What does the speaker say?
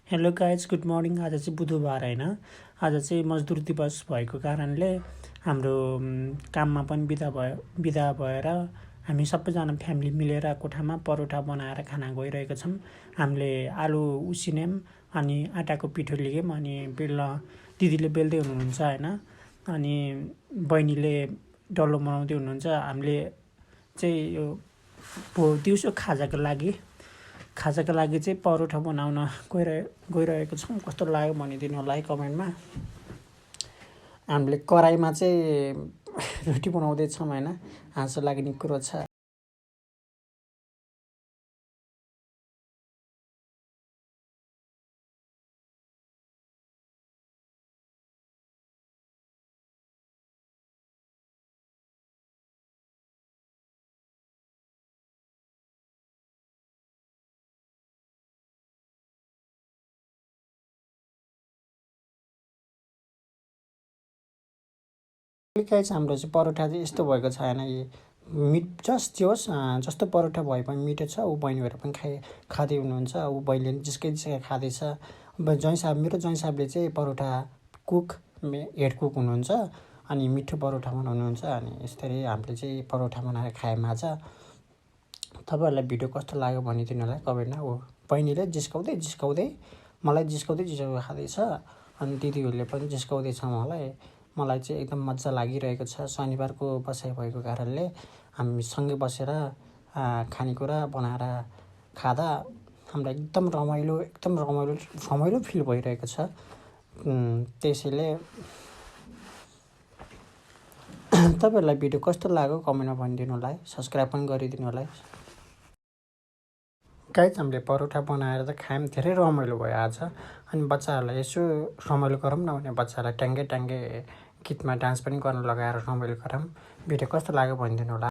Hello guys, good morning. आज चाहिँ बुधबार होइन, आज चाहिँ मजदुर दिवस भएको कारणले हाम्रो काममा पनि बिदा भएर हामी सबैजना फ्यामिली मिलेर कोठामा परोठा बनाएर खाना गइरहेको छौँ। हामीले आलु उसिन्यौँ अनि आँटाको पिठो लियौँ अनि दिदीले बेल्दै हुनुहुन्छ होइन, अनि बहिनीले डल्लो बनाउँदै हुनुहुन्छ। हामीले चाहिँ यो दिउँसो खाजाको लागि चाहिँ परोठा बनाउन गइरहेको छौँ। कस्तो लाग्यो भनिदिनु होला है कमेन्टमा। हामीले कराईमा चाहिँ रोटी बनाउँदैछौँ होइन, हाँसो लाग्ने कुरो छ। चाहिँ हाम्रो चाहिँ परोठा चाहिँ यस्तो भएको छ होइन, मिठ जस्ट होस् जस्तो परोठा भए पनि मिठो छ। ऊ बहिनी भएर पनि खाँदै हुनुहुन्छ। ऊ बहिनीले पनि जिस्कै खाँदैछ। मेरो ज्वाइँ साहबले चाहिँ परोठा हेड कुक हुनुहुन्छ अनि मिठो परोठा बनाउनुहुन्छ। अनि यसरी हामीले चाहिँ परोठा बनाएर खायौँ आज। तपाईँहरूलाई भिडियो कस्तो लाग्यो भनिदिनु होला कमेन्टमा। ऊ बहिनीले जिस्काउँदै मलाई जिस्काउँदै खाँदैछ अनि दिदीहरूले पनि जिस्काउँदैछ मलाई चाहिँ एकदम मजा लागिरहेको छ। शनिबारको बसाइ भएको कारणले हामी सँगै बसेर खानेकुरा बनाएर खाँदा हामीलाई एकदम रमाइलो फिल भइरहेको छ। त्यसैले तपाईँहरूलाई भिडियो कस्तो लाग्यो कमेन्टमा भनिदिनु होला है, सब्सक्राइब पनि गरिदिनु होला है। गाइज हामीले परोठा बनाएर त खायौँ, धेरै रमाइलो भयो आज। अनि बच्चाहरूलाई यसो रमाइलो गरौँ न भने बच्चाहरूलाई ट्याङ्गे गीतमा डान्स पनि गर्न लगाएर रमाइलो गरौँ। भिडियो कस्तो लाग्यो भनिदिनु होला।